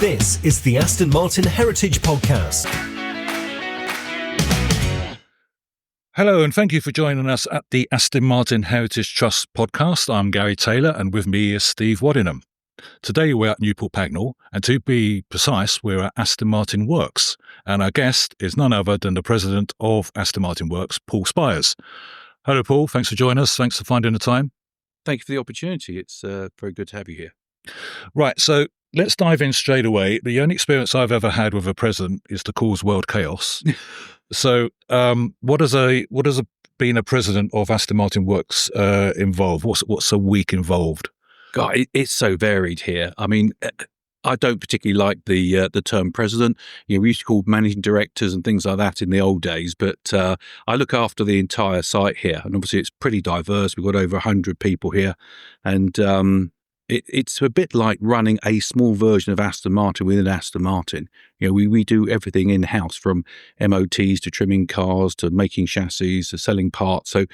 This is the Aston Martin Heritage Podcast. Hello, and thank you for joining us at the Aston Martin Heritage Trust podcast. I'm Garry Taylor, and with me is Steve Waddingham. Today we're at Newport Pagnell, and to be precise, we're at Aston Martin Works, and our guest is none other than the president of Aston Martin Works, Paul Spires. Hello, Paul. Thanks for joining us. Thanks for finding the time. Thank you for the opportunity. It's very good to have you here. Right, so let's dive in straight away. The only experience I've ever had with a president is to cause world chaos. So, what does being a president of Aston Martin Works involve? What's a week involved? God, it's so varied here. I mean, I don't particularly like the term president. We used to call managing directors and things like that in the old days, but I look after the entire site here, and obviously it's pretty diverse. We've got over 100 people here, and it's a bit like running a small version of Aston Martin within Aston Martin. We do everything in-house, from MOTs to trimming cars to making chassis to selling parts. So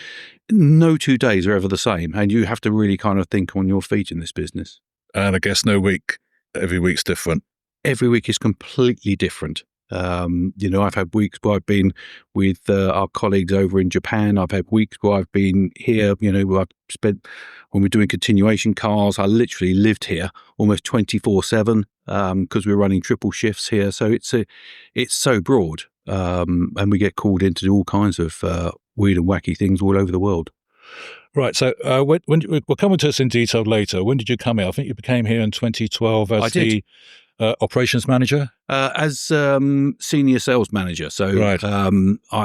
no 2 days are ever the same, and you have to really kind of think on your feet in this business. And I guess every week's different. Every week is completely different. I've had weeks where I've been with our colleagues over in Japan. I've had weeks where I've been here, where I've spent, when we're doing continuation cars, I literally lived here almost 24/7 because we're running triple shifts here. So it's so broad, and we get called in to do all kinds of weird and wacky things all over the world. Right. So we'll come into this in detail later. When did you come here? I think you became here in 2012 as the operations manager? As senior sales manager. So right.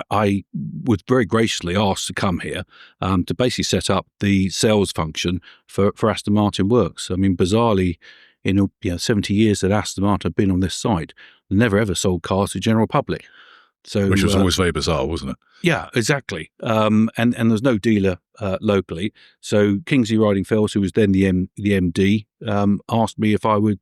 I was very graciously asked to come here to basically set up the sales function for Aston Martin Works. I mean, bizarrely, in 70 years that Aston Martin have been on this site, never ever sold cars to general public. So, which was always very bizarre, wasn't it? Yeah, exactly. And there's no dealer locally. So Kingsley Riding-Fells, who was then the MD, asked me if I would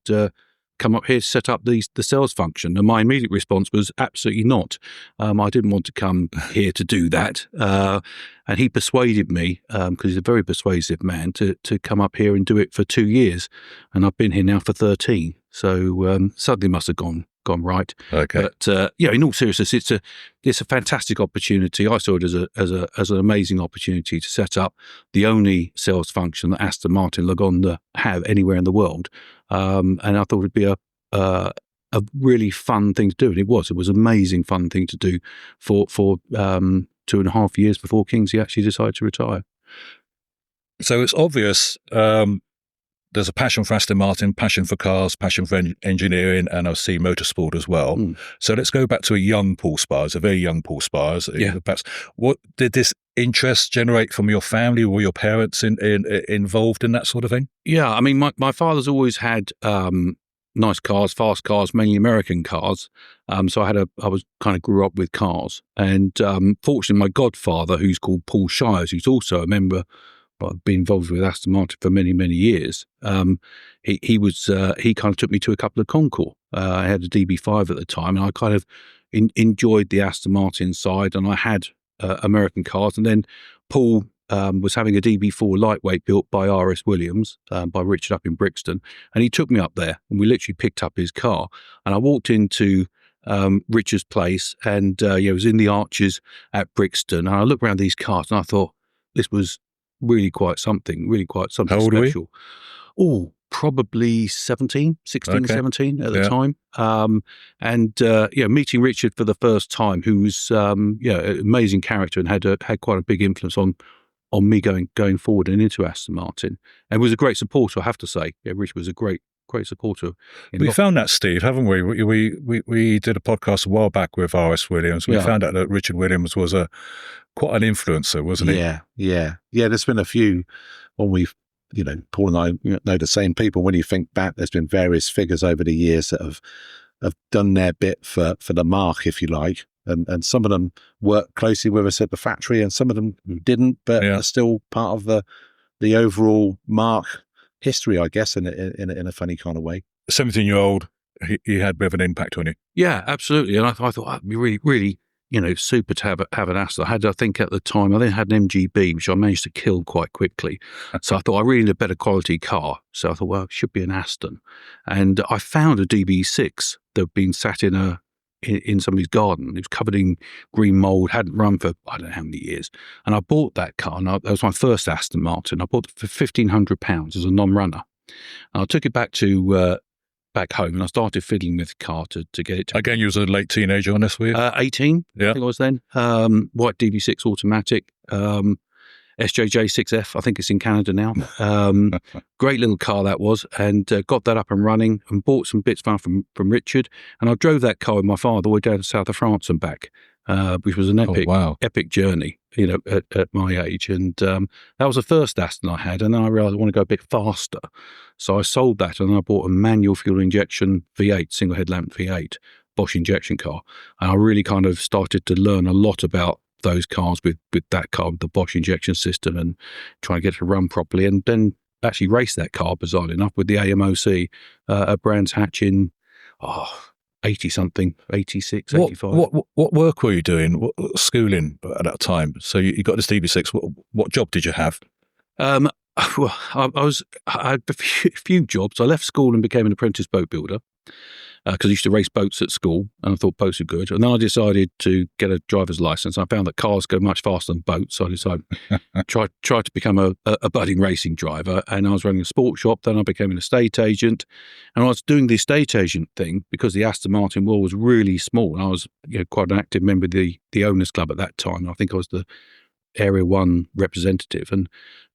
come up here to set up the sales function. And my immediate response was absolutely not. I didn't want to come here to do that. And he persuaded me, because he's a very persuasive man, to come up here and do it for 2 years. And I've been here now for 13. So something must have gone right. Okay. But in all seriousness, it's a fantastic opportunity. I saw it as an amazing opportunity to set up the only sales function that Aston Martin Lagonda have anywhere in the world. And I thought it'd be a really fun thing to do, and it was an amazing fun thing to do for 2.5 years before Kingsley actually decided to retire. So it's obvious. There's a passion for Aston Martin, passion for cars, passion for engineering, and I see motorsport as well. Mm. So let's go back to a young Paul Spires, a very young Paul Spires. Yeah. Perhaps, what did this interest generate from your family? Were your parents involved in that sort of thing? Yeah, I mean, my father's always had nice cars, fast cars, mainly American cars. So I was kind of grew up with cars, and fortunately, my godfather, who's called Paul Spires, who's also a member. I've been involved with Aston Martin for many, many years. He kind of took me to a couple of concours. I had a DB5 at the time, and I kind of enjoyed the Aston Martin side, and I had American cars. And then Paul was having a DB4 lightweight built by RS Williams, by Richard up in Brixton, and he took me up there, and we literally picked up his car. And I walked into Richard's place, and it was in the Arches at Brixton, and I looked around these cars, and I thought, this was really quite something How old special. Oh, probably 16, okay. 17 at the time. Meeting Richard for the first time, who was, an amazing character and had quite a big influence on me going forward and into Aston Martin, and was a great supporter, I have to say. Yeah, Richard was a great supporter. We found that, Steve, haven't we? We did a podcast a while back with RS Williams. We found out that Richard Williams was quite an influencer, wasn't he? Yeah. There's been a few when we've, Paul and I know the same people. When you think back, there's been various figures over the years that have done their bit for the mark, if you like. And some of them worked closely with us at the factory, and some of them didn't, but are still part of the overall mark history, I guess, in a funny kind of way. 17-year-old, he had a bit of an impact on you. Yeah, absolutely. And I thought that'd be really, really super to have an Aston. I think at the time, I had an MGB, which I managed to kill quite quickly. So I thought I really need a better quality car. So I thought, well, it should be an Aston. And I found a DB6 that had been sat in somebody's garden. It was covered in green mould, hadn't run for I don't know how many years. And I bought that car, and that was my first Aston Martin. I bought it for £1,500 as a non-runner. And I took it back home, and I started fiddling with the car to get it. Again, you was a late teenager on this, were you? 18, Yeah. I think I was then. White DB6 automatic, SJJ6F, I think it's in Canada now. Great little car that was, and got that up and running, and bought some bits from Richard, and I drove that car with my father all the way down to south of France and back, which was an epic journey, at my age. And that was the first Aston I had, and then I realised I want to go a bit faster. So I sold that, and I bought a manual fuel injection V8, single headlamp V8, Bosch injection car. And I really kind of started to learn a lot about those cars with that car, with the Bosch injection system, and trying to get it to run properly. And then actually raced that car, bizarrely enough, with the AMOC at Brands Hatch in 80-something, 86, 85. What work were you doing? What schooling at that time? So you got this DB6. What job did you have? Well, I had a few jobs. I left school and became an apprentice boat builder because I used to race boats at school, and I thought boats were good. And then I decided to get a driver's license. I found that cars go much faster than boats, so I decided tried to become a budding racing driver. And I was running a sports shop. Then I became an estate agent, and I was doing the estate agent thing because the Aston Martin world was really small. And I was quite an active member of the owners club at that time. I think I was the Area 1 representative, and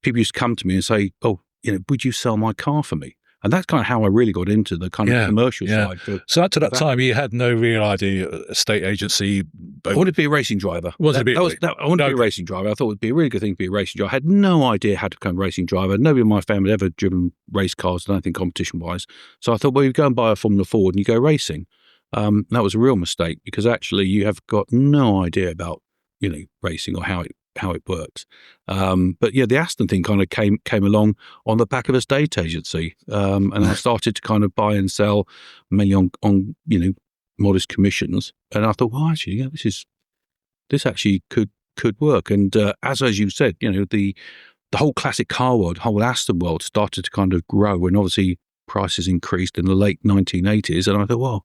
people used to come to me and say, "Oh, would you sell my car for me?" And that's kind of how I really got into the kind of commercial side. So up to that time, you had no real idea estate agency. I wanted to be a racing driver. I wanted to be a racing driver. I thought it would be a really good thing to be a racing driver. I had no idea how to become a racing driver. Nobody in my family had ever driven race cars, I don't think competition-wise. So I thought, well, you go and buy a Formula Ford and you go racing. That was a real mistake, because actually you have got no idea about racing or how it works. But yeah, the Aston thing kind of came along on the back of a estate agency. And I started to kind of buy and sell mainly on modest commissions. And I thought, well, actually, this actually could work. And as you said, the whole classic car world, whole Aston world started to kind of grow, and obviously prices increased in the late 1980s. And I thought, well,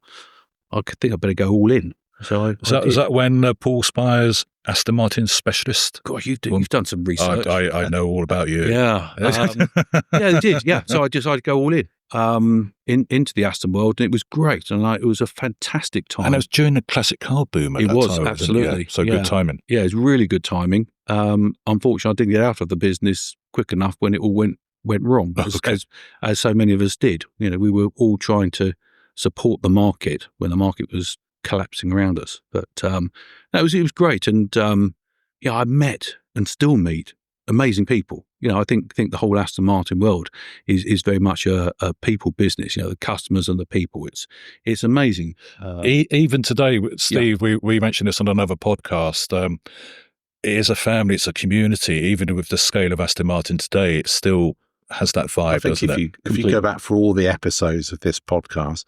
I think I better go all in. So is that when Paul Spires, Aston Martin specialist? God, you've done some research. I know all about you. Yeah, they did. Yeah, so I decided to go all in into the Aston world, and it was great, and it was a fantastic time. And it was during the classic car boom. At that time, absolutely. Yeah, so good timing. Yeah, it was really good timing. Unfortunately, I didn't get out of the business quick enough when it all went wrong, as so many of us did. We were all trying to support the market when the market was collapsing around us. But it was great, and I met and still meet amazing people. I think the whole Aston Martin world is very much a people business. The customers and the people. It's amazing. Even today, Steve, we mentioned this on another podcast. It is a family, it's a community. Even with the scale of Aston Martin today, it still has that vibe. I think if you go back for all the episodes of this podcast,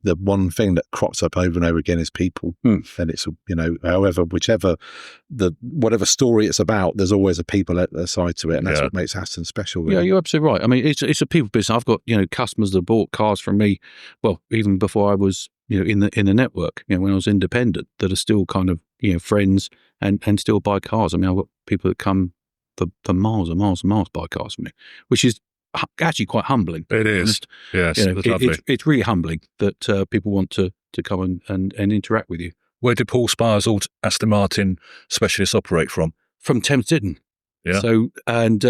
the one thing that crops up over and over again is people. And it's, whatever story it's about, there's always a people at the side to it. And that's what makes Aston special. Really. Yeah, you're absolutely right. I mean, it's a people business. I've got, customers that bought cars from me, well, even before I was, in the network, when I was independent, that are still kind of, friends and still buy cars. I mean, I've got people that come for miles and miles and miles buy cars from me, which is actually quite humbling. It is. Yes, it's really humbling that people want to come and interact with you. Where did Paul Spires, Aston Martin specialist, operate from? From Thames Ditton. Yeah. So, and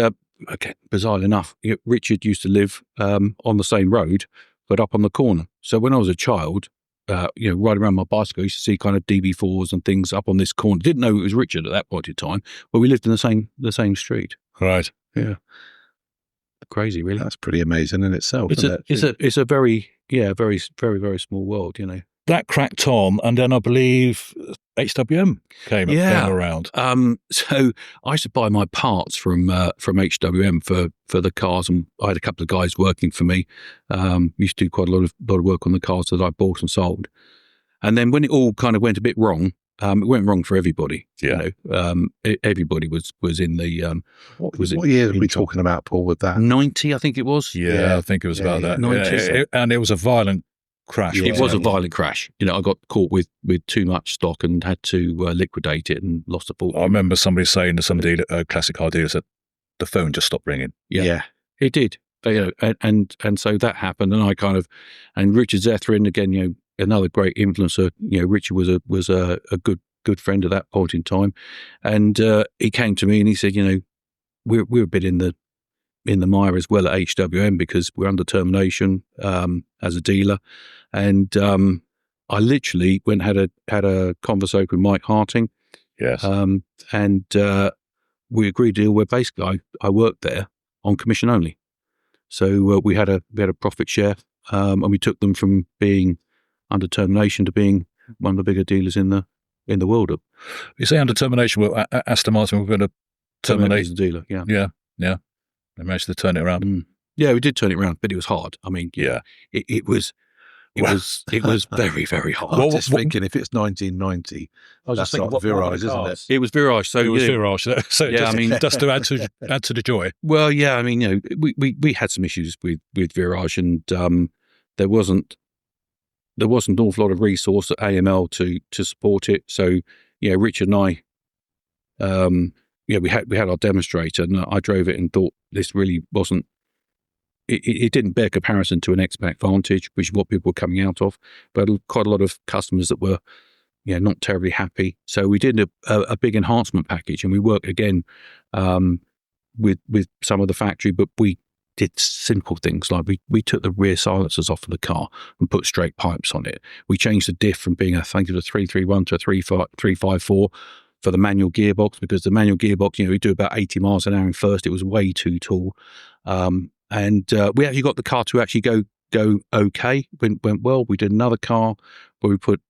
again, bizarrely enough, Richard used to live on the same road, but up on the corner. So when I was a child, riding around my bicycle, I used to see kind of DB4s and things up on this corner. Didn't know it was Richard at that point in time, but we lived in the same street. Right. Yeah. Crazy, really. That's pretty amazing in itself. It's a very, very, very, very small world, That cracked on, and then I believe HWM came around. So I used to buy my parts from HWM for the cars, and I had a couple of guys working for me. Used to do quite a lot of work on the cars that I bought and sold. And then when it all kind of went a bit wrong, It went wrong for everybody. Yeah. Everybody was in the. What year are we talking about, Paul? With that, 90, I think it was. Yeah, I think it was about that. 90. And it was a violent crash. It was a violent crash. I got caught with too much stock and had to liquidate it and lost a fortune. I remember somebody saying to some dealer, classic car dealers, that the phone just stopped ringing. Yeah. It did. And so that happened, and Richard Zethrin again, another great influencer. Richard was a good friend at that point in time, and he came to me and he said, we're a bit in the mire as well at HWM because we're under termination as a dealer, and I literally went and had a conversation with Mike Harting. Yes, and we agreed a deal where basically I worked there on commission only. So we had a profit share, and we took them from being under termination to being one of the bigger dealers in the world. You say under termination. Well, Aston Martin were going to terminate as a dealer. Yeah. They managed to turn it around. Yeah, we did turn it around, but it was hard. I mean, it was very, very hard. I was just thinking, if it's 1990, that's not Virage, isn't it? It was Virage. So it was Virage. So just to add to the joy. Well, yeah, I mean, we had some issues with Virage, and there wasn't an awful lot of resource at AML to support it. So, Richard and I, we had our demonstrator, and I drove it and thought this really wasn't. It didn't bear comparison to an X-Pac Vantage, which is what people were coming out of. But quite a lot of customers that were, not terribly happy. So we did a big enhancement package, and we worked again with some of the factory, but we did simple things like we took the rear silencers off of the car and put straight pipes on it. We changed the diff from being, I think it was a 331 to a 354 for the manual gearbox, because the manual gearbox, we do about 80 miles an hour in first. It was way too tall. And we actually got the car to actually go okay. Went well. We did another car where we took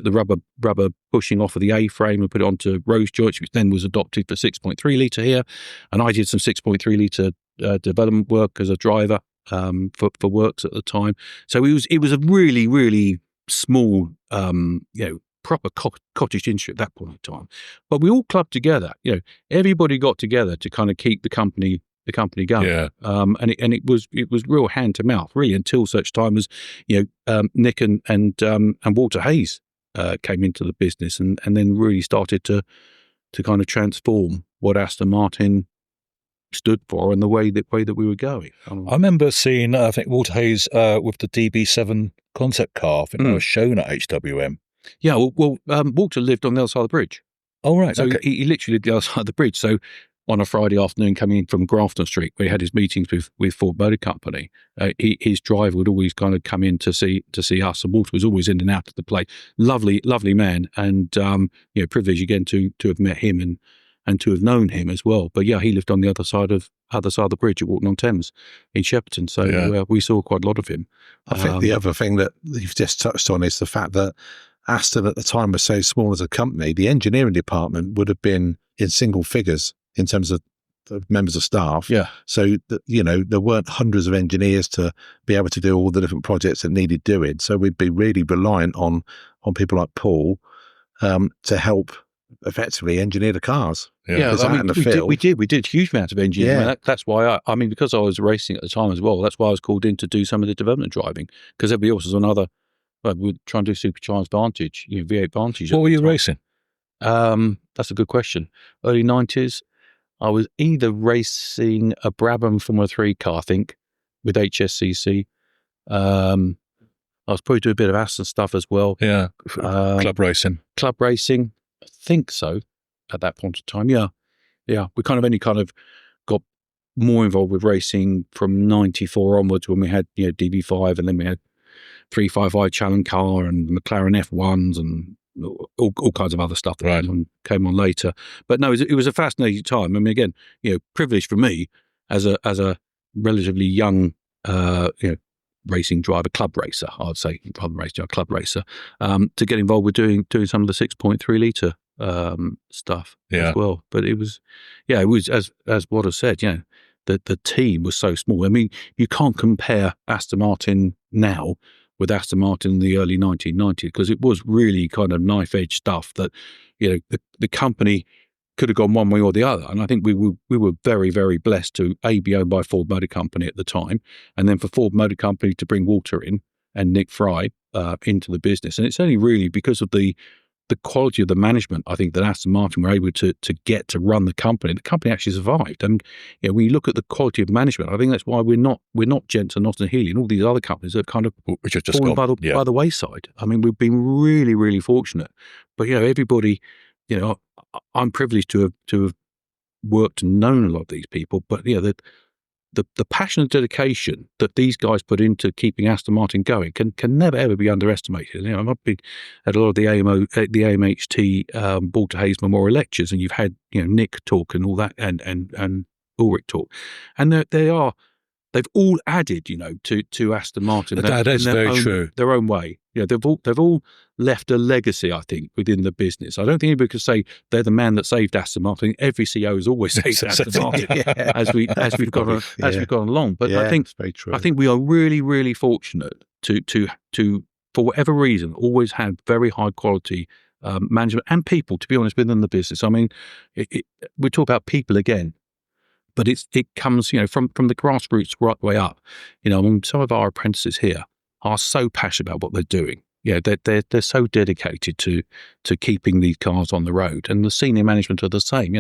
the rubber bushing off of the A-frame and put it onto rose joints, which then was adopted for 6.3 litre here. And I did some 6.3 litre development work as a driver for Works at the time. So it was a really, really small, proper cottage industry at that point in time. But we all clubbed together. Everybody got together to kind of keep the company going. Yeah. And it was real hand to mouth, really, until such time as Nick and Walter Hayes came into the business and then really started to kind of transform what Aston Martin stood for and the way that we were going. I remember seeing, I think, Walter Hayes with the DB7 concept car. I think that was shown at HWM. Yeah, well, Walter lived on the other side of the bridge. Oh, right. So okay. he literally lived the other side of the bridge. So on a Friday afternoon coming in from Grafton Street, where he had his meetings with Ford Motor Company, his driver would always kind of come in to see us, and Walter was always in and out of the place. Lovely man, and privileged again to have met him and to have known him as well. But yeah, he lived on the other side of the bridge at Walton-on-Thames in Shepperton, so we saw quite a lot of him. I think the other thing that you've just touched on is the fact that Aston at the time was so small as a company. The engineering department would have been in single figures in terms of members of staff. Yeah. So, there weren't hundreds of engineers to be able to do all the different projects that needed doing. So we'd be really reliant on people like Paul to help effectively engineer the cars. Yeah, we did a huge amount of engineering. Yeah. That's why because I was racing at the time as well, that's why I was called in to do some of the development driving, because everybody else was on other. Well, we were trying to do supercharged Vantage, V8 Vantage. What were you racing? That's a good question. Early 90s. I was either racing a Brabham Formula 3 car, I think, with HSCC. I was probably doing a bit of Aston stuff as well. Yeah, club racing. Club racing, I think so, at that point in time. Yeah. We only got more involved with racing from 94 onwards, when we had, DB5, and then we had 355 Challenge car and McLaren F1s and all kinds of other stuff that came on later. But no, it was a fascinating time. I mean, again, privilege for me as a relatively young, racing driver, club racer, I'd say, rather than race driver, club racer, to get involved with doing some of the 6.3 litre stuff as well. But it was as Wad has said, the team was so small. I mean, you can't compare Aston Martin now with Aston Martin in the early 1990s, because it was really kind of knife-edge stuff that, the company could have gone one way or the other. And I think we were very, very blessed to be owned by Ford Motor Company at the time, and then for Ford Motor Company to bring Walter in and Nick Fry into the business. And it's only really because of the quality of the management, I think, that Aston Martin were able to get to run the company. The company actually survived. And when you look at the quality of management, I think that's why we're not Gents and Nottingham Healy and all these other companies have kind of fallen by the wayside. I mean, we've been really, really fortunate. But everybody, I'm privileged to have worked and known a lot of these people. But the passion and dedication that these guys put into keeping Aston Martin going can never ever be underestimated. I've been at a lot of the AMHT Walter Hayes Memorial Lectures, and you've had Nick talk and all that, and Ulrich talk, and they've all added to Aston Martin. That's very true. Their own way. They've all left a legacy, I think, within the business. I don't think anybody could say they're the man that saved Aston Martin. Every CEO has always saved Aston Martin as we've gone along. But I think it's very true. I think we are really, really fortunate to for whatever reason always have very high quality management and people, to be honest, within the business. I mean, we talk about people again. But it comes, from the grassroots right the way up. Some of our apprentices here are so passionate about what they're doing. They're so dedicated to keeping these cars on the road, and the senior management are the same.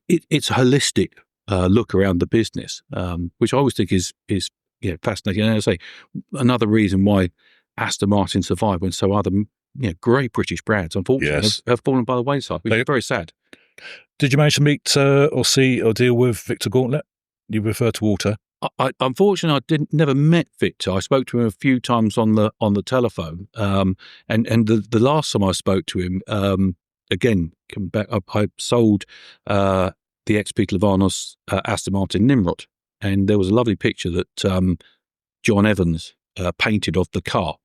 It's a holistic look around the business, which I always think is fascinating. And as I say, another reason why Aston Martin survived when so other great British brands, unfortunately, have fallen by the wayside, which is very sad. Did you manage to meet or see or deal with Victor Gauntlet? You refer to Walter. Unfortunately, I never met Victor. I spoke to him a few times on the telephone. And the last time I spoke to him, again, coming back, I sold the ex-Pete Lavanos Aston Martin Nimrod, and there was a lovely picture that John Evans painted of the car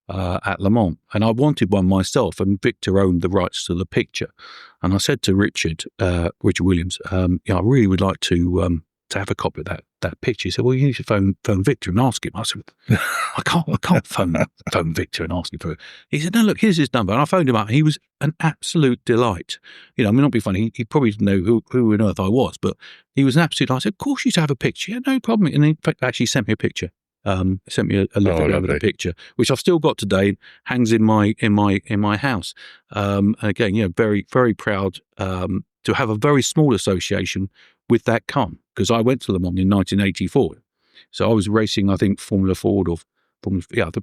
at Le Mans, and I wanted one myself, and Victor owned the rights to the picture. And I said to Richard Williams, I really would like to have a copy of that picture. He said, well, you need to phone Victor and ask him. I said, I can't phone Victor and ask him for it. He said, no, look, here's his number. And I phoned him up. He was an absolute delight. Not be funny. He probably didn't know who on earth I was, but he was an absolute. I said, of course you should have a picture. Yeah, no problem. And he, in fact, actually sent me a picture. Sent me a little bit of a picture, which I've still got today, hangs in my house. Again, very, very proud to have a very small association with that car, because I went to Le Mans in 1984. So I was racing, I think, Formula Ford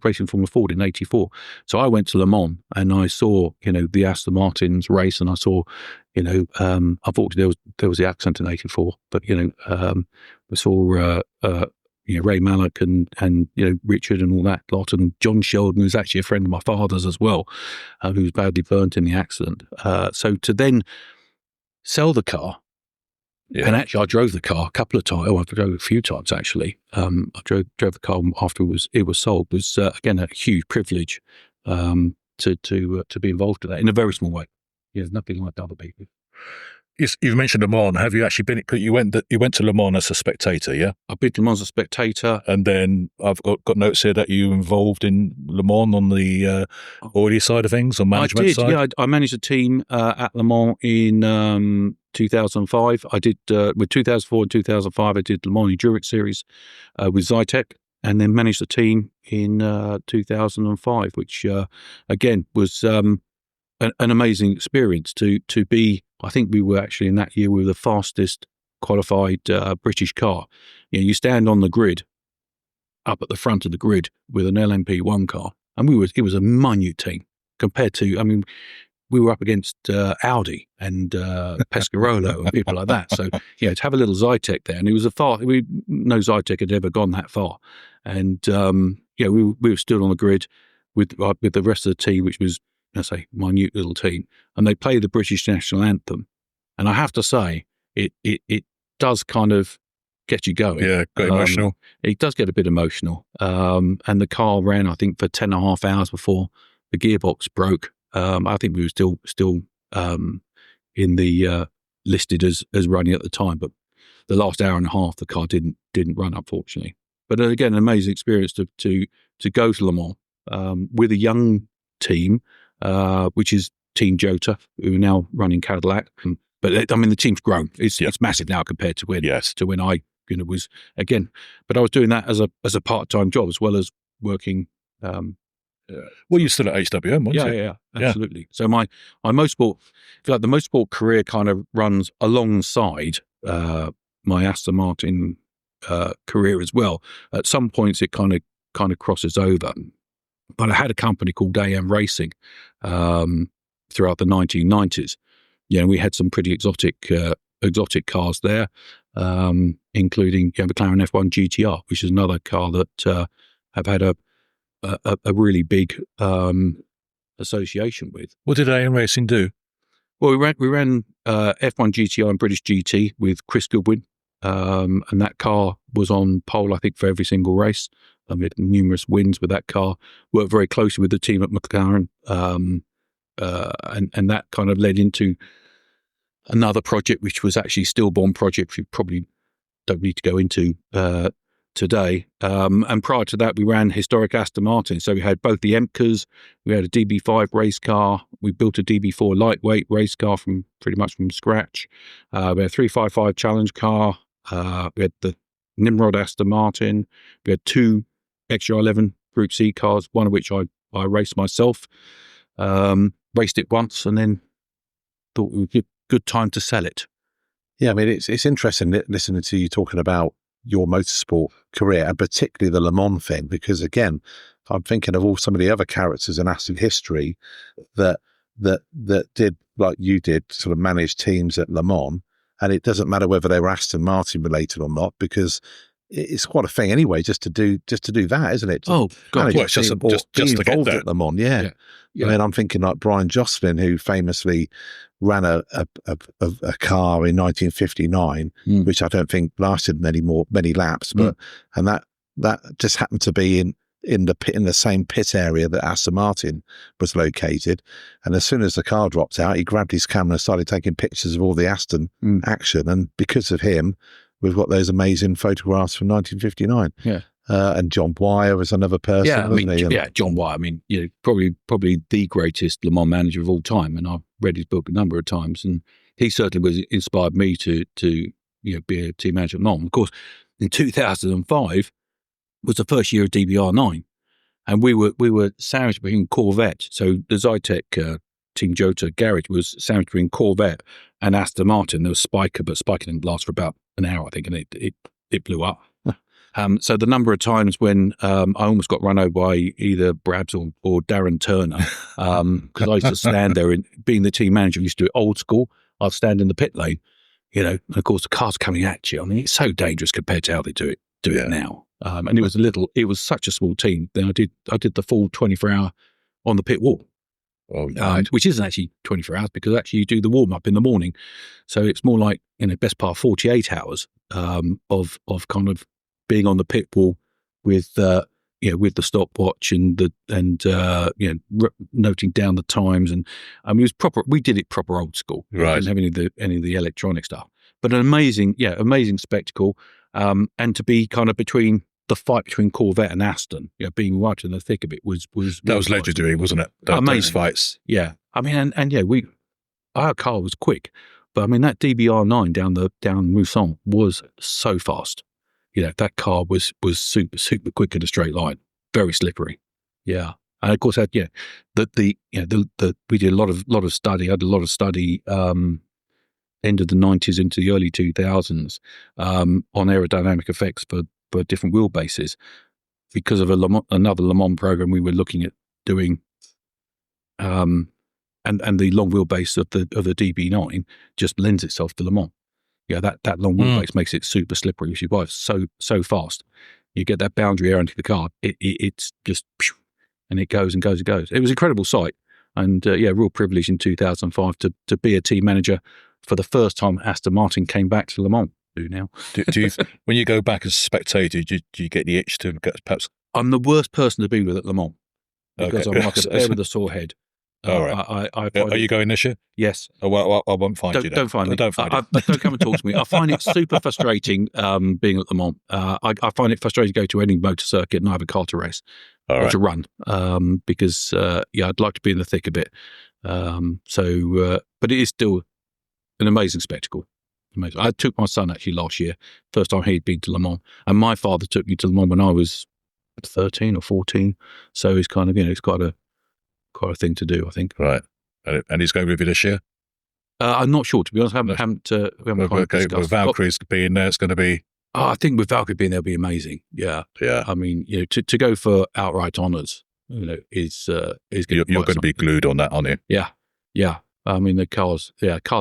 racing Formula Ford in 84. So I went to Le Mans and I saw, the Aston Martins race, and I saw, unfortunately there was the accident in 84, but we saw Ray Mallock and Richard and all that lot, and John Sheldon, who's actually a friend of my father's as well, who was badly burnt in the accident. So to then sell the car, and actually I drove the car a couple of times. I drove a few times actually. I drove the car after it was sold. Was again a huge privilege to be involved in that in a very small way. Nothing like other people. You've mentioned Le Mans. Have you actually been? You went to Le Mans as a spectator, yeah? I've been to Le Mans as a spectator, and then I've got notes here that you were involved in Le Mans on the audio side of things, or management side. Yeah, I managed a team at Le Mans in 2005. I did with 2004 and 2005. I did Le Mans Endurance Series with Zytek, and then managed a team in 2005, which again was an amazing experience to be. I think we were actually in that year, we were the fastest qualified British car. You stand on the grid, up at the front of the grid with an LMP1 car, and it was a minute team compared to, we were up against Audi and Pescarolo and people like that. So, to have a little Zytek there, and it was no Zytek had ever gone that far. And, we were still on the grid with the rest of the team, which was, let's say, minute little team, and they play the British national anthem, and I have to say it does kind of get you going. Yeah, quite emotional. It does get a bit emotional, and the car ran, I think, for 10.5 hours before the gearbox broke. I think we were still in the listed as running at the time, but the last hour and a half the car didn't run, unfortunately. But again, an amazing experience to to go to Le Mans with a young team, which is Team Jota, who are now running Cadillac. But I mean, the team's grown. It's massive now compared to when I was again. But I was doing that as a part-time job as well as working. Well, you're still at HWM, weren't you? Yeah, absolutely. So my motorsport, if you like, the motorsport career kind of runs alongside my Aston Martin career as well. At some points, it kind of crosses over. But I had a company called AM Racing throughout the 1990s. Yeah, we had some pretty exotic cars there, including McLaren F1 GTR, which is another car that have had a really big association with. What did AM Racing do? Well, we ran F1 GTR and British GT with Chris Goodwin, and that car was on pole, I think, for every single race. We had numerous wins with that car. Worked very closely with the team at McLaren, and that kind of led into another project, which was actually Stillborn project, which we probably don't need to go into today. And prior to that, we ran historic Aston Martin. So we had both the EMCAs, we had a DB5 race car, we built a DB4 lightweight race car pretty much from scratch. We had a 355 challenge car. We had the Nimrod Aston Martin. We had two XR11 Group C cars, one of which I raced myself. Raced it once and then thought it would be a good time to sell it. Yeah, I mean, it's interesting listening to you talking about your motorsport career, and particularly the Le Mans thing, because again, I'm thinking of all some of the other characters in Aston history that did, like you did, sort of manage teams at Le Mans, and it doesn't matter whether they were Aston Martin related or not, because it's quite a thing anyway, just to do that, isn't it? Oh, God, well, just to get involved that. at Le Mans, yeah. I mean, I'm thinking like Brian Jocelyn, who famously ran a car in 1959, which I don't think lasted many laps, but and that just happened to be in the same pit area that Aston Martin was located. And as soon as the car dropped out, he grabbed his camera and started taking pictures of all the Aston action. And because of him, we've got those amazing photographs from 1959. Yeah. And John Wyer was another person. Yeah, I mean, John Wyer. I mean, probably the greatest Le Mans manager of all time, and I've read his book a number of times. And he certainly inspired me to be a team manager at Le Mans. Of course, in 2005 was the first year of DBR9, and we were sandwiched between Corvette. So the Zytek Team Jota garage was sandwiched between Corvette and Aston Martin. There was Spiker, but Spiker didn't last for about an hour, I think, and it blew up. So the number of times when I almost got run over by either Brabs or Darren Turner, because I used to stand there, and being the team manager, I used to do it old school. I'd stand in the pit lane, and of course the car's coming at you. I mean, it's so dangerous compared to how they do it now. And it was such a small team. Then I did the full 24-hour on the pit wall. Oh, right. Which isn't actually 24 hours, because actually you do the warm up in the morning. So it's more like, best part 48 hours of kind of being on the pit wall with the stopwatch and noting down the times. And I mean, it was proper. We did it proper old school. Right. Didn't have any of the electronic stuff, but an amazing spectacle. And to be kind of between the fight between Corvette and Aston, being right in the thick of it was that was legendary, wasn't it? Amazing those fights. Yeah, I mean, our car was quick, but I mean that DBR9 down Mousson was so fast. That car was super quick in a straight line, very slippery. Yeah, and of course, we did a lot of study. I had a lot of study. End of the 90s into the early 2000s on aerodynamic effects for different wheelbases, because of another Le Mans program we were looking at doing, and the long wheelbase of the DB9 just lends itself to Le Mans. Yeah, that long wheelbase makes it super slippery, which is why it's so fast. You get that boundary air into the car, it's just, and it goes and goes and goes. It was an incredible sight, and real privilege in 2005 to be a team manager for the first time Aston Martin came back to Le Mans. Now, do you, when you go back as a spectator, do you get the itch to perhaps? I'm the worst person to be with at Le Mans, because I'm like a bear with a sore head. All right. I Are find you going this year? yes. Oh, well, I won't find you then. Don't find me. Don't find you. Don't come and talk to me. I find it super frustrating being at Le Mans. I find it frustrating to go to any motor circuit and I have a car to race All or right. to run because I'd like to be in the thick of it. But it is still an amazing spectacle. Amazing. I took my son actually last year, first time he'd been to Le Mans, and my father took me to Le Mans when I was 13 or 14. So it's kind of it's quite a thing to do, I think. Right. And he's going with you this year? I'm not sure, to be honest. We haven't kind of discussed. With Valkyrie's being there, it's going to be... I think with Valkyrie being there, it'll be amazing. Yeah. Yeah. I mean, to go for outright honours, is going You're going to be glued on that, aren't you? Yeah. Yeah. I mean, the car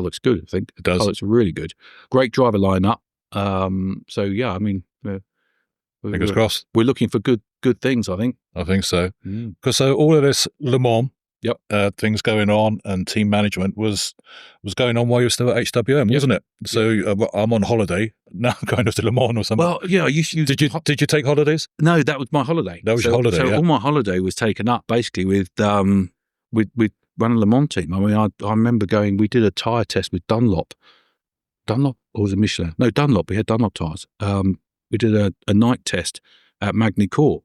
looks good, I think. It does. The car looks really good. Great driver lineup. So, yeah, I mean... Fingers crossed. We're looking for good things, I think. I think so. Because all of this Le Mans things going on and team management was going on while you were still at HWM, wasn't it? So I'm on holiday now, going off to Le Mans or something. Well, yeah, did you take holidays? No, that was my holiday. That was your holiday. So all my holiday was taken up basically with running Le Mans team. I mean, I remember going. We did a tyre test with Dunlop, or was it Michelin? No, Dunlop. We had Dunlop tyres. We did a night test at Magny-Cours.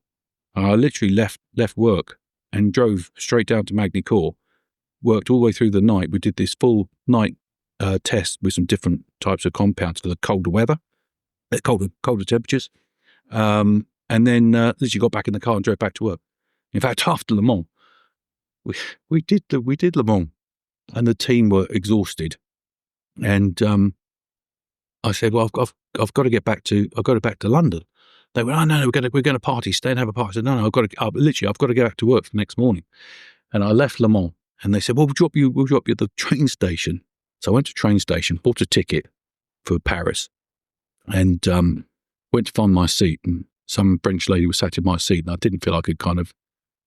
I literally left work and drove straight down to Magny-Cours, worked all the way through the night. We did this full night test with some different types of compounds for the colder weather, colder temperatures. And then literally got back in the car and drove back to work. In fact, after Le Mans, we did Le Mans, and the team were exhausted. And I said, "Well, I've got to get back to London." They went, "Oh no, we're going to party, stay and have a party." I said, "No, I've got to get back to work for the next morning." And I left Le Mans, and they said, "Well, we'll drop you at the train station." So I went to the train station, bought a ticket for Paris, and went to find my seat. And some French lady was sat in my seat, and I didn't feel I could kind of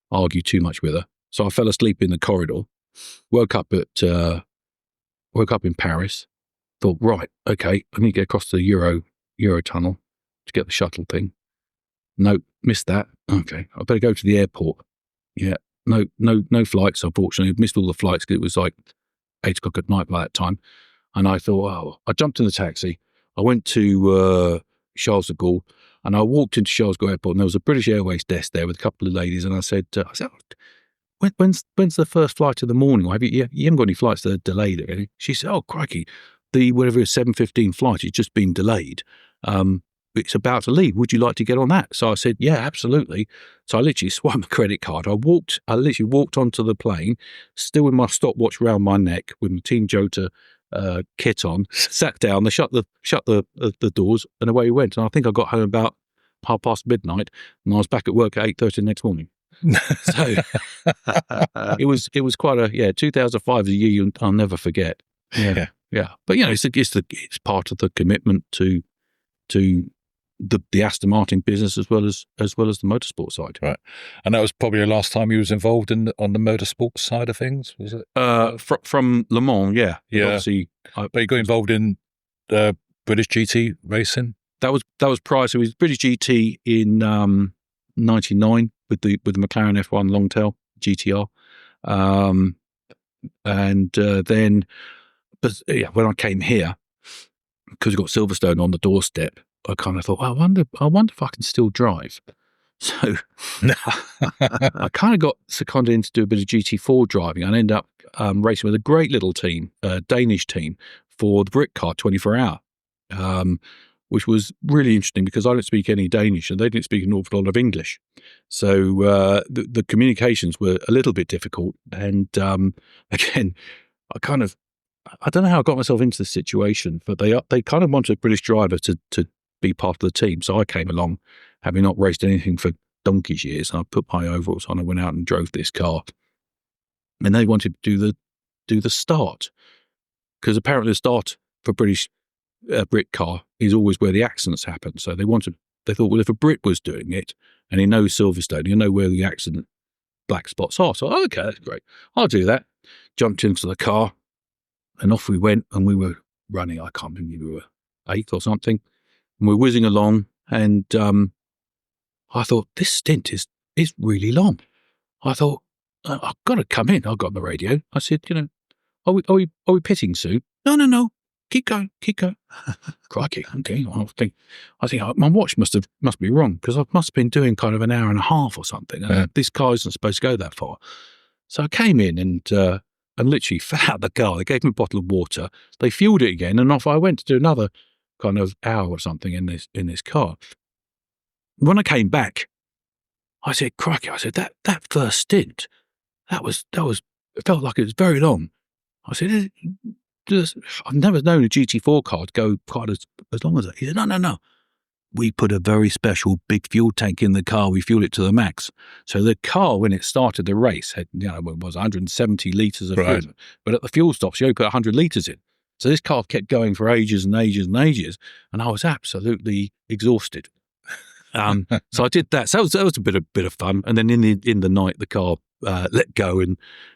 argue too much with her. So I fell asleep in the corridor. Woke up in Paris. Thought, right, okay, I need to get across to the Euro tunnel to get the shuttle thing. No, missed that. Okay, I better go to the airport. Yeah, no flights, unfortunately. I missed all the flights because it was like 8 o'clock at night by that time. And I thought, I jumped in the taxi. I went to Charles de Gaulle, and I walked into Charles de Gaulle Airport, and there was a British Airways desk there with a couple of ladies, and I said, when's the first flight of the morning? Or you haven't got any flights that are delayed or anything? She said, "Oh, crikey, the whatever 7:15 flight has just been delayed. It's about to leave. Would you like to get on that?" So I said, "Yeah, absolutely." So I literally swiped my credit card. I literally walked onto the plane, still with my stopwatch around my neck, with my Team Jota kit on, sat down, they shut the doors, and away we went. And I think I got home about midnight, and I was back at work at 8:30 the next morning. So it was quite 2005 is a year I'll never forget. Yeah. But it's part of the commitment to the Aston Martin business as well as the motorsport side. Right. And that was probably the last time you was involved on the motorsport side of things, was it? From Le Mans, yeah. Obviously, but you got involved in British GT racing? That was prior. So it was British GT in 99 with the McLaren F1 Longtail GTR. Then when I came here, because we got Silverstone on the doorstep, I kind of thought, I wonder if I can still drive. So I kind of got seconded in to do a bit of GT4 driving. I ended up racing with a great little team, a Danish team, for the Brit Car 24 Hour, which was really interesting because I don't speak any Danish and they didn't speak an awful lot of English. So the communications were a little bit difficult. And again, I don't know how I got myself into this situation, but they kind of wanted a British driver to be part of the team. So I came along, having not raced anything for donkey's years, and I put my overalls on and went out and drove this car. And they wanted to do the start, because apparently the start for British Brit car is always where the accidents happen. So they thought, well, if a Brit was doing it and he knows Silverstone, he'll know where the accident black spots are. So okay, that's great. I'll do that. Jumped into the car. And off we went, and we were running, I can't remember, we were 8 or something. And we're whizzing along, and I thought, this stint is really long. I thought, I've got to come in. I've got the radio. I said, are we pitting soon? No. Keep going. Crikey. Okay. I think my watch must be wrong, because I must have been doing kind of an hour and a half or something. And this car isn't supposed to go that far. So I came in and literally fell out of the car. They gave me a bottle of water. They fueled it again, and off I went to do another kind of hour or something in this car. When I came back, I said, crikey, I said, that first stint, that was, it felt like it was very long. I said, I've never known a GT4 car to go quite as long as that. He said, no. We put a very special big fuel tank in the car. We fueled it to the max. So the car, when it started the race, had, it was 170 litres of fuel. But at the fuel stops, you only put 100 litres in. So this car kept going for ages and ages and ages. And I was absolutely exhausted. So I did that. So that was a bit of fun. And then in the night, the car let go,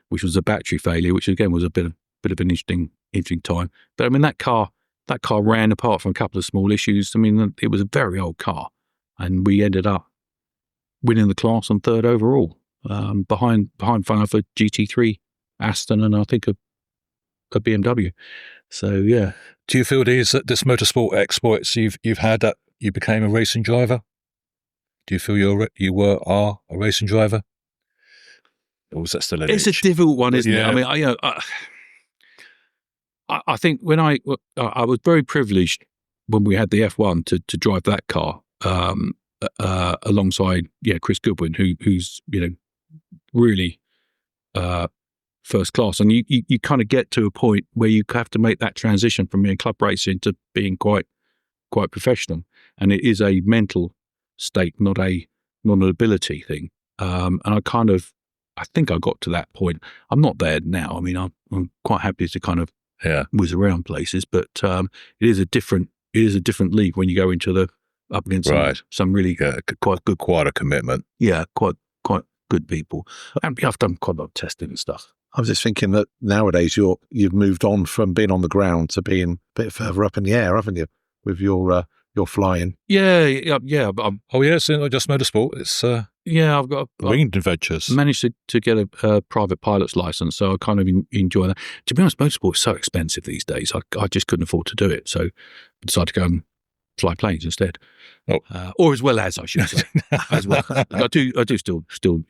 which was a battery failure, which again was a bit of an interesting time. But I mean, that car ran, apart from a couple of small issues. I mean, it was a very old car, and we ended up winning the class on third overall, behind for GT3, Aston, and I think a BMW. So yeah. Do you feel this motorsport exploits you've had that you became a racing driver? Do you feel you are a racing driver? Or was that still an It's itch? a difficult one, isn't it? Yeah. I mean, I think when I was very privileged when we had the F1 to drive that car alongside Chris Goodwin, who's really first class, and you kind of get to a point where you have to make that transition from being club racing to being quite professional, and it is a mental state, not an ability thing. And I think I got to that point. I'm not there now. I mean, I'm quite happy to kind of whiz around places, but it is a different league when you go into up against some really quite a commitment. Yeah, quite good people. And I've done quite a lot of testing and stuff. I was just thinking that nowadays you've moved on from being on the ground to being a bit further up in the air, haven't you, with your flying? Yeah. So not just motorsport. It's I've got winged adventures. Managed to get a private pilot's license, so I kind of enjoy that. To be honest, motorsport is so expensive these days. I just couldn't afford to do it, so I decided to go and fly planes instead. Or as well as, I should say, as well. I do still do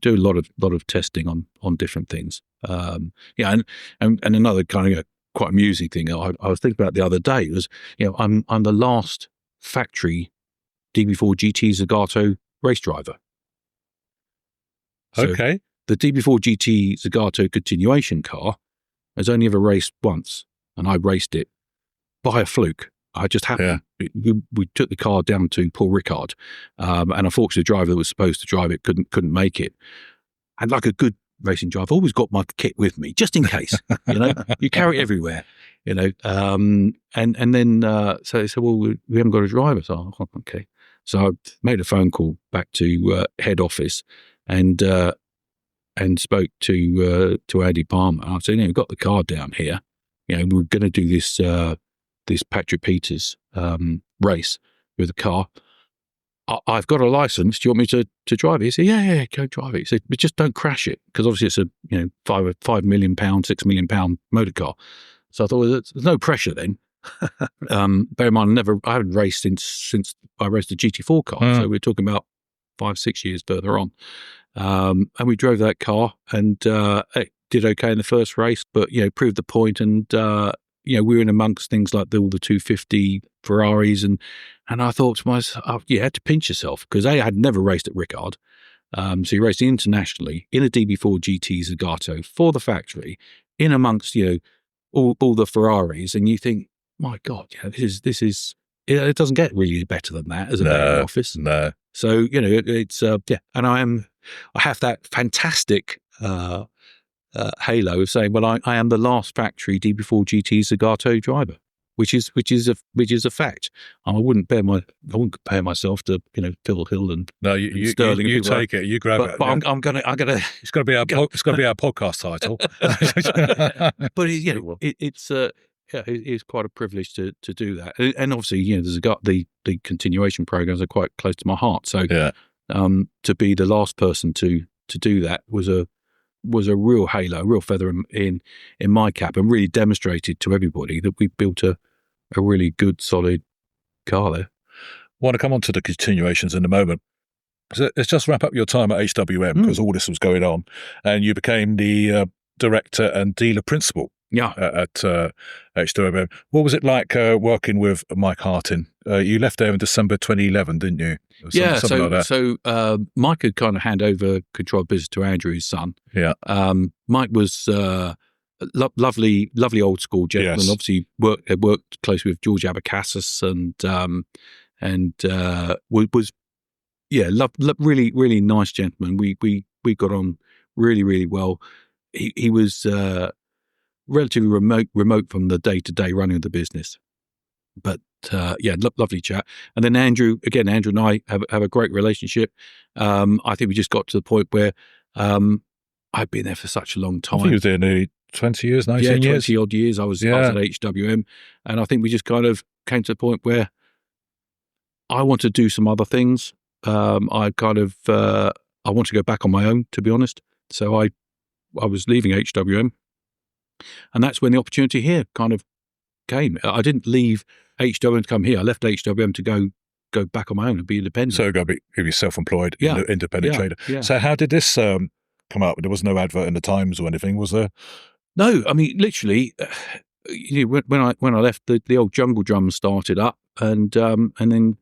a lot of testing on different things. And another kind of quite amusing thing I was thinking about the other day was, I'm the last factory DB4 GT Zagato race driver. So Okay. the DB4 GT Zagato continuation car has only ever raced once, and I raced it by a fluke. I just happened. We took the car down to Paul Ricard, and unfortunately, the driver that was supposed to drive it couldn't make it. And like a good racing driver, I've always got my kit with me just in case. You carry it everywhere. And then so they said, well, we haven't got a driver. So okay. So I made a phone call back to head office and spoke to Andy Palmer. I said, we've got the car down here. We're going to do this Patrick Peters race with the car. I've got a license. Do you want me to drive it? He said, yeah, go drive it. He said, but just don't crash it, because obviously it's a £5 million, £6 million motor car. So I thought, well, there's no pressure then. Bear in mind, I haven't raced since I raced a GT4 car. So we're talking about 5-6 years further on. And we drove that car and it did okay in the first race, but proved the point. And we were in amongst things like all the 250 Ferraris, and I thought to myself, you had to pinch yourself, because I had never raced at Ricard. So you raced internationally in a DB4 GT Zagato for the factory, in amongst all the Ferraris, and you think, my God, this is it doesn't get really better than that as a main office. No. So it's and I have that fantastic halo of saying, well, I am the last factory DB4 GT Zagato driver, which is a fact. I wouldn't compare myself to Phil Hill and you Sterling. You take it, you grab it. But I'm gonna. It's got to be our podcast title. But it's quite a privilege to do that, and obviously there's the continuation programs are quite close to my heart. So to be the last person to do that was a was a real halo, a real feather in my cap, and really demonstrated to everybody that we built a really good, solid car there. Want to come on to the continuations in a moment. So let's just wrap up your time at HWM, because all this was going on, and you became the director and dealer principal at HWM. What was it like working with Mike Hartin? You left there in December 2011, didn't you? Something like that. So Mike had kind of hand over control of business to Andrew, his son. Yeah. Mike was lovely old school gentleman. Yes. Obviously worked closely with George Abacassis and was really, really nice gentleman. We got on really, really well. He was relatively remote from the day-to-day running of the business. But lovely chat. And then Andrew and I have a great relationship. I think we just got to the point where I've been there for such a long time. I think you were there nearly 20 years, 19 years? 20 odd years. I was at HWM. And I think we just kind of came to the point where I want to do some other things. I want to go back on my own, to be honest. So I was leaving HWM, and that's when the opportunity here kind of came. I didn't leave HWM to come here. I left HWM to go back on my own and be independent. So go be self-employed, independent trader. Yeah. So how did this come up? There was no advert in the Times or anything, was there? No, I mean, literally, when I left, the old Jungle Drum started up, and then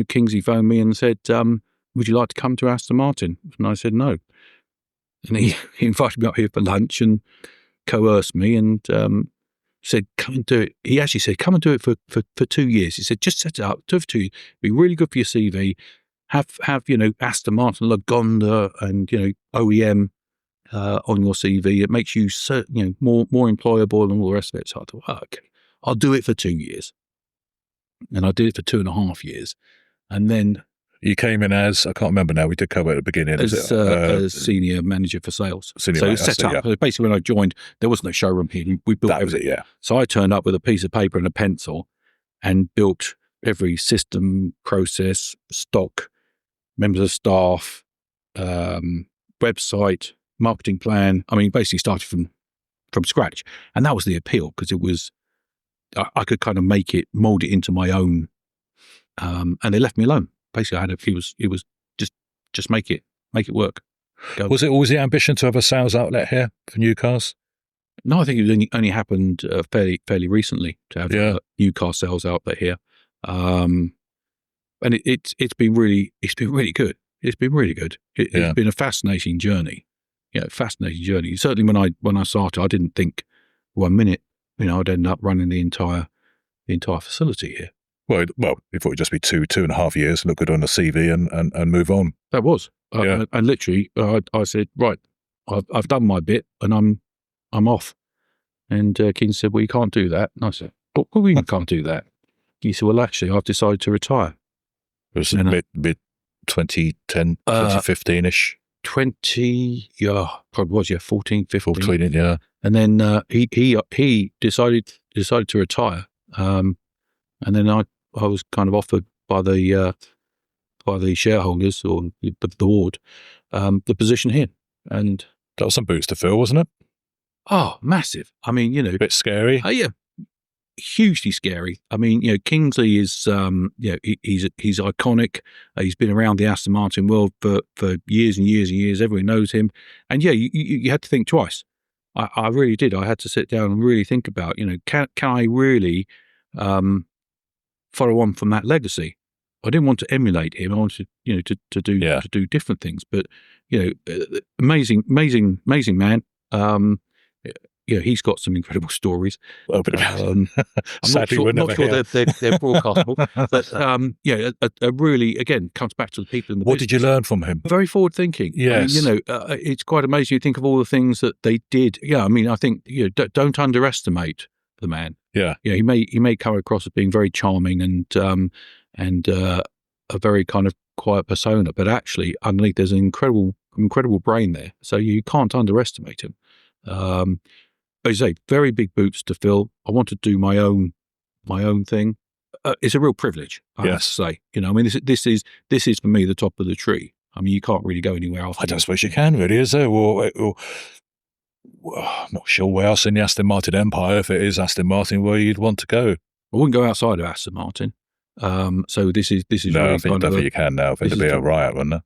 Kingsley phoned me and said, "Would you like to come to Aston Martin?" And I said no. And he invited me up here for lunch and coerced me and said, "Come and do it." He actually said, "Come and do it for 2 years." He said, "Just set it up, do it for 2 years. Be really good for your CV. Have Aston Martin, Lagonda, and OEM on your CV. It makes you more employable and all the rest of it." So I thought, okay, I'll do it for 2 years. And I did it for 2.5 years. And then you came in as, I can't remember now, we did cover at the beginning. As a senior manager for sales. Set up. Yeah. Basically, when I joined, there was no showroom here. We built everything. Yeah. So I turned up with a piece of paper and a pencil and built every system, process, stock, members of staff, website, marketing plan. I mean, basically started from scratch. And that was the appeal, because it was, I could kind of mold it into my own, and they left me alone. Basically, it was just make it work. Go. Was it always the ambition to have a sales outlet here for new cars? No, I think it only happened fairly recently to have a new car sales outlet here, and it's been really good. It's been really good. It's been a fascinating journey. Fascinating journey. Certainly, when I started, I didn't think 1 minute I'd end up running the entire facility here. Well, you thought it'd just be 2.5 years, look good on the CV and move on. That was. And literally, I said, right, I've done my bit and I'm off. And King said, well, you can't do that. And I said, what do you mean I can't do that? He said, well, actually, I've decided to retire. It was mid 2010, 2015-ish. 20, probably was, 14, 15. 14, yeah. And then he decided to retire. And then I was kind of offered by the shareholders or the board the position here. And that was some boots to fill, wasn't it? Oh, massive. I mean, a bit scary. Yeah. Hugely scary. I mean, Kingsley is, he's iconic. He's been around the Aston Martin world for years and years and years. Everyone knows him. And you had to think twice. I really did. I had to sit down and really think about, can I really follow on from that legacy? I didn't want to emulate him. I wanted, to do different things. But, amazing man. He's got some incredible stories. I'm not sure they're broadcastable. But really, again, comes back to the people in the What business. did you learn from him? Very forward thinking. Yes. It's quite amazing. You think of all the things that they did. Yeah, I mean, I think don't underestimate the man. Yeah. He may come across as being very charming and a very kind of quiet persona, but actually underneath there's an incredible brain there. So you can't underestimate him. As I say, very big boots to fill. I want to do my own thing. It's a real privilege, I have to say. I mean, this is for me the top of the tree. I mean, you can't really go anywhere else. I don't suppose you can really, is there? Or I'm not sure where else in the Aston Martin empire, if it is Aston Martin, where you'd want to go. I wouldn't go outside of Aston Martin. So this is No, really I think definitely you can now. I think there'd be a riot, wouldn't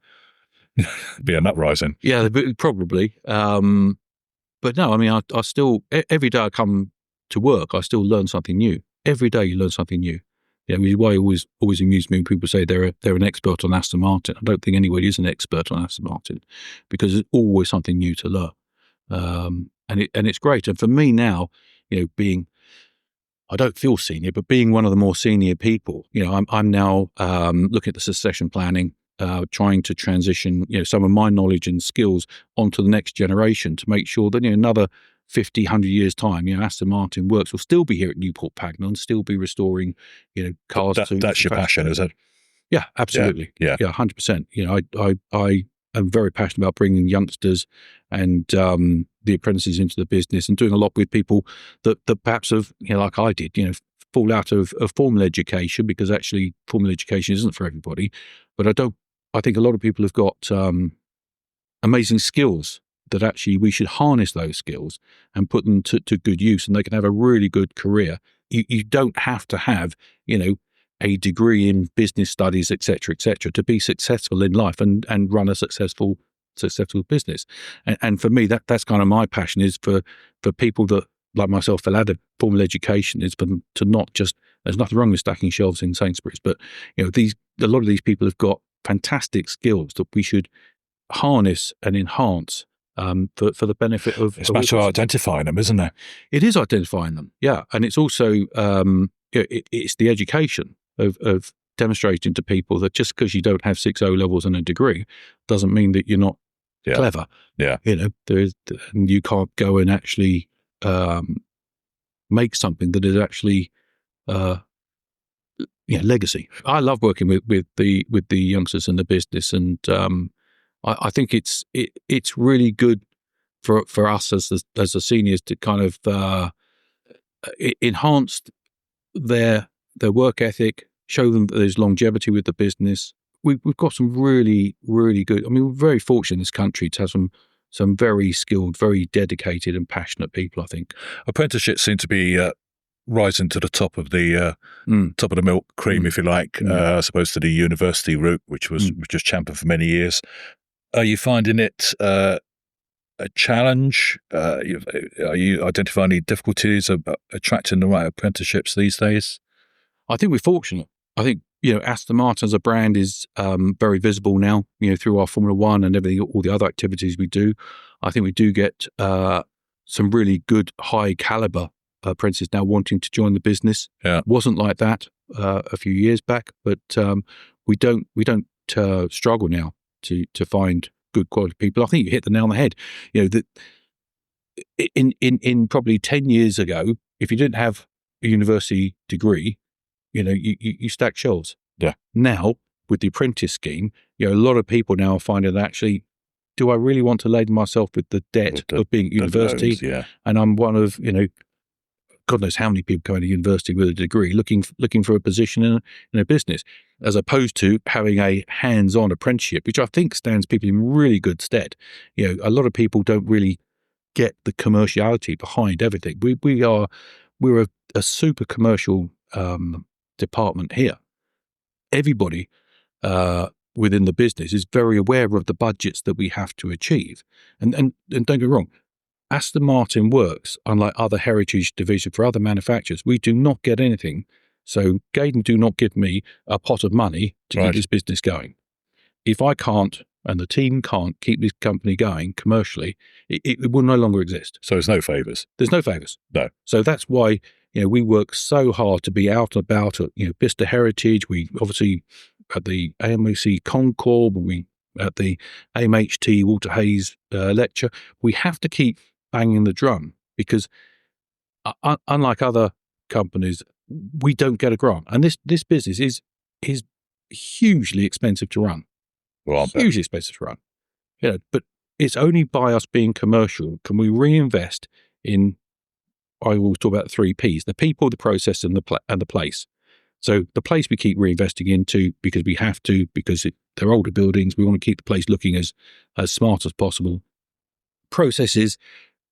there? Be an uprising. Yeah, probably. But no, I mean, I still, every day I come to work, I still learn something new. Every day you learn something new. Yeah, which is why it always amuses me when people say they're an expert on Aston Martin. I don't think anybody is an expert on Aston Martin, because there's always something new to learn. And it's great. And for me now, being, I don't feel senior, but being one of the more senior people, I'm now looking at the succession planning, trying to transition, some of my knowledge and skills onto the next generation to make sure that, another 50, 100 years' time, Aston Martin Works will still be here at Newport Pagnell and still be restoring, cars. That's your passion, is it? Yeah, absolutely. Yeah. 100%. I am very passionate about bringing youngsters and the apprentices into the business, and doing a lot with people that perhaps have, like I did, fall out of formal education, because actually formal education isn't for everybody. But I think a lot of people have got amazing skills that actually we should harness those skills and put them to good use, and they can have a really good career. You don't have to have, a degree in business studies, et cetera, to be successful in life and run a successful business. And for me, that's kind of my passion, is for people that, like myself, that had a formal education, is for them to not just, there's nothing wrong with stacking shelves in Sainsbury's, but a lot of these people have got fantastic skills that we should harness and enhance for the benefit of. It's a matter of identifying them, isn't it? It is identifying them, yeah, and it's also it's the education of demonstrating to people that just because you don't have 6 O-levels and a degree doesn't mean that you're not clever. Yeah, you can't go and actually make something that is actually legacy. I love working with the youngsters in the business, and I think it's really good for us as the seniors to kind of enhance their work ethic, show them that there's longevity with the business. We've got some really, really good. I mean, we're very fortunate in this country to have some very skilled, very dedicated and passionate people, I think. Apprenticeships seem to be rising to the top of the milk cream, if you like, as opposed to the university route, which was championed for many years. Are you finding it a challenge? Are you identifying any difficulties of attracting the right apprenticeships these days? I think we're fortunate. I think, Aston Martin as a brand is very visible now, through our Formula One and everything, all the other activities we do. I think we do get some really good, high caliber apprentices now wanting to join the business. Yeah. It wasn't like that a few years back, but we don't struggle now to find good quality people. I think you hit the nail on the head. That in probably 10 years ago, if you didn't have a university degree, you stack shelves. Yeah. Now, with the apprentice scheme, a lot of people now are finding that actually, do I really want to laden myself with the debt of being at university? Loans, yeah. And I'm one of, God knows how many people going to university with a degree looking for a position in a business, as opposed to having a hands-on apprenticeship, which I think stands people in really good stead. A lot of people don't really get the commerciality behind everything. We're a super commercial department here. Everybody within the business is very aware of the budgets that we have to achieve. And don't get me wrong, Aston Martin Works, unlike other heritage divisions for other manufacturers, we do not get anything. So Gaydon do not give me a pot of money to keep this business going. If I can't, and the team can't keep this company going commercially, it will no longer exist. So there's no favours? There's no favours. No. So that's why we work so hard to be out and about at Bicester Heritage. We obviously at the AMAC Concord, we at the AMHT Walter Hayes lecture. We have to keep banging the drum, because unlike other companies, we don't get a grant, and this business is hugely expensive to run. Well, hugely expensive to run. But it's only by us being commercial can we reinvest in. I always talk about the 3 Ps: the people, the process, and the place. So the place we keep reinvesting into because we have to, because they're older buildings. We want to keep the place looking as smart as possible. Processes,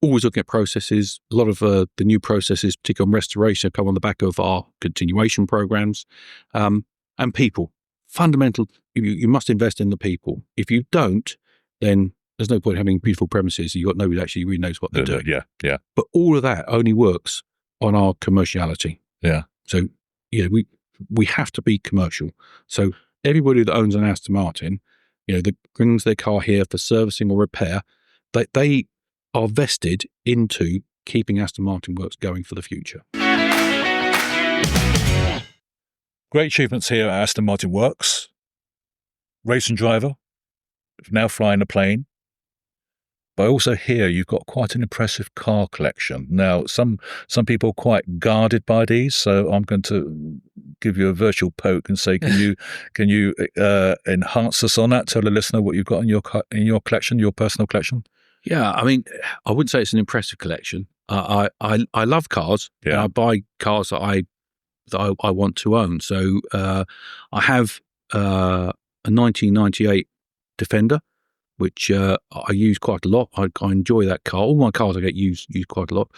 always looking at processes. A lot of the new processes, particularly on restoration, come on the back of our continuation programs, and people. Fundamental, you must invest in the people. If you don't, then there's no point having beautiful premises. You've got nobody that actually really knows what they're doing. Yeah. But all of that only works on our commerciality. Yeah. So, we have to be commercial. So everybody that owns an Aston Martin, that brings their car here for servicing or repair, they are vested into keeping Aston Martin Works going for the future. Great achievements here at Aston Martin Works. Racing driver, now flying a plane. But I also hear you've got quite an impressive car collection. Now, some people are quite guarded by these, so I'm going to give you a virtual poke and say, can you enhance us on that? Tell the listener what you've got in your collection, your personal collection. Yeah, I mean, I wouldn't say it's an impressive collection. I love cars. Yeah. And I buy cars that I want to own. So I have a 1998 Defender, which I use quite a lot. I enjoy that car. All my cars I get used quite a lot.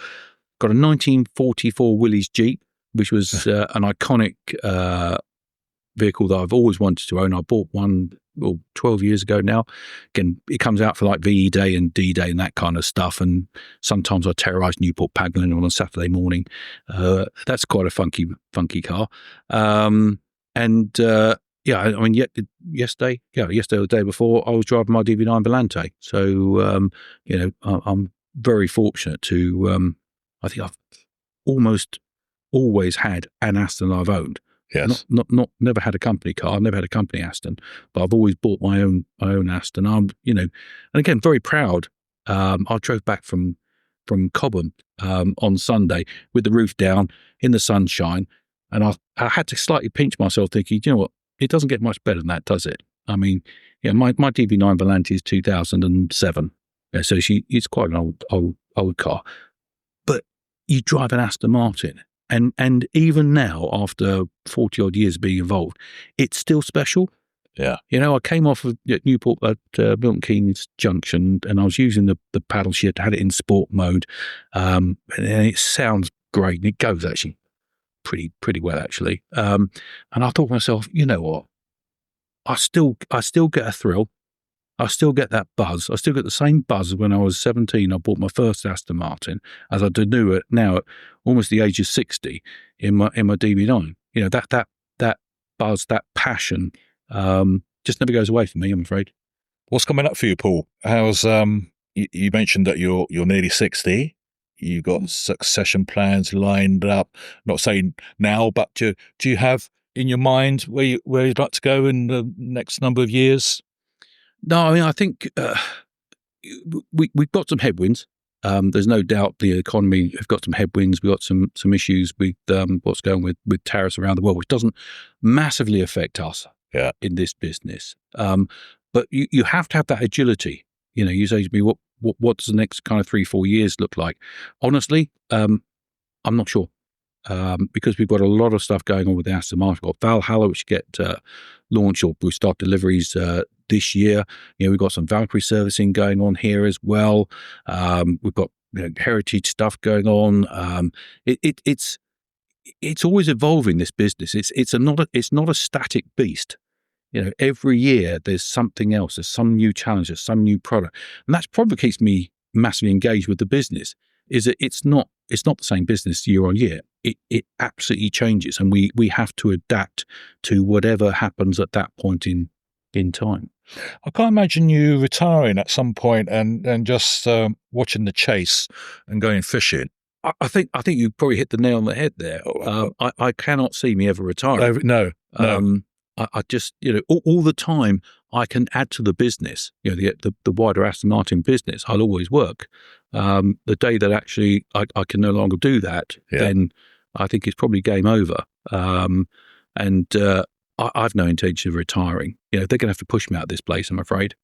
Got a 1944 Willys Jeep, which was an iconic vehicle that I've always wanted to own. I bought one 12 years ago now. Again, it comes out for like VE Day and D-Day and that kind of stuff. And sometimes I terrorise Newport Pagnell on a Saturday morning. That's quite a funky car. Yeah, I mean, yesterday or the day before, I was driving my DB9 Volante. So, I'm very fortunate to, I think I've almost always had an Aston I've owned. Yes. Not never had a company car. I've never had a company Aston, but I've always bought my own Aston. I'm, and again, very proud. I drove back from Cobham on Sunday with the roof down in the sunshine, and I had to slightly pinch myself, thinking, you know what, it doesn't get much better than that, does it? I mean, my DB9 Volante is 2007, so it's quite an old car, but you drive an Aston Martin. And even now, after 40 odd years of being involved, it's still special. Yeah. I came off of Newport at Milton Keynes Junction, and I was using the paddle shift, had it in sport mode. And it sounds great. And it goes actually pretty well, actually. And I thought to myself, you know what? I still get a thrill. I still get that buzz. I still get the same buzz as when I was 17. I bought my first Aston Martin, as I do now at almost the age of 60 in my DB9. That buzz, that passion, just never goes away from me, I'm afraid. What's coming up for you, Paul? How's you mentioned that you're nearly 60. You've got succession plans lined up. Not saying now, but do you have in your mind where you'd like to go in the next number of years? No, I mean, I think we've got some headwinds. There's no doubt the economy have got some headwinds. We've got some issues with what's going with tariffs around the world, which doesn't massively affect us in this business. But you have to have that agility. You say to me, what does the next kind of 3-4 years look like? Honestly, I'm not sure. Because we've got a lot of stuff going on with the Aston Martin. We've got Valhalla, which get launched, or we start deliveries this year. We've got some Valkyrie servicing going on here as well. We've got heritage stuff going on. It's always evolving, this business. It's not a static beast. Every year there's something else. There's some new challenge. There's some new product, and that's probably keeps me massively engaged with the business. Is that it's not the same business year on year. It absolutely changes, and we have to adapt to whatever happens at that point in time. I can't imagine you retiring at some point and just watching the chase and going fishing. I think you probably hit the nail on the head there. I cannot see me ever retiring. No. I just, all the time I can add to the business, the wider Aston Martin business. I'll always work. The day that actually I can no longer do that, then I think it's probably game over. I've no intention of retiring. They're going to have to push me out of this place, I'm afraid.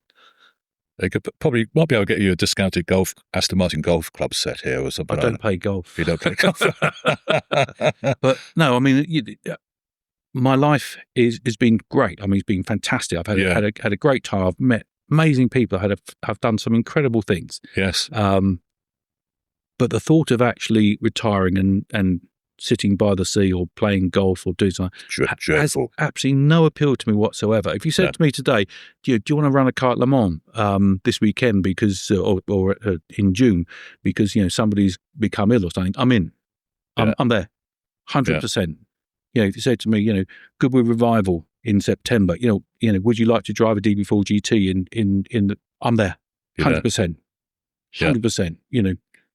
They might be able to get you a discounted Aston Martin golf club set here or something. I don't play golf. You don't play golf. But no, I mean, my life has been great. I mean, it's been fantastic. I've had a great time. I've met amazing people. I've done some incredible things. Yes. But the thought of actually retiring and sitting by the sea or playing golf or doing something has absolutely no appeal to me whatsoever. If you said to me today, do you want to run a car at Le Mans this weekend because or in June because somebody's become ill or something, I'm in. I'm there, 100%. If you said to me, Goodwood Revival in September, would you like to drive a DB4 GT in I'm there, 100%, 100%.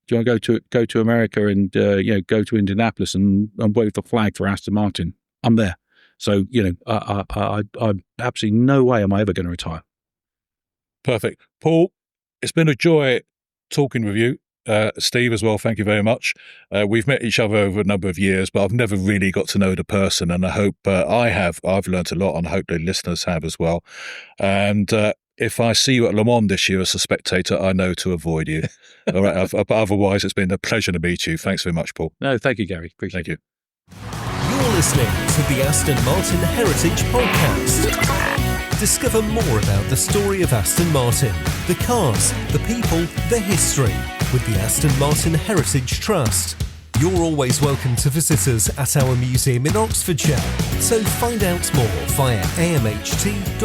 Do you want to go to America and go to Indianapolis and wave the flag for Aston Martin? I'm there. So I absolutely no way am I ever going to retire. Perfect, Paul. It's been a joy talking with you. Steve as well. Thank you very much. We've met each other over a number of years, but I've never really got to know the person, and I hope I've learned a lot, and I hope the listeners have as well. And if I see you at Le Mans this year as a spectator, I know to avoid you. All right. But otherwise, it's been a pleasure to meet you. Thanks very much, Paul. No, thank you, Gary. Appreciate it. You're listening to the Aston Martin Heritage Podcast. Discover more about the story of Aston Martin, the cars, the people, the history with the Aston Martin Heritage Trust. You're always welcome to visit us at our museum in Oxfordshire, so find out more via amht.org.uk.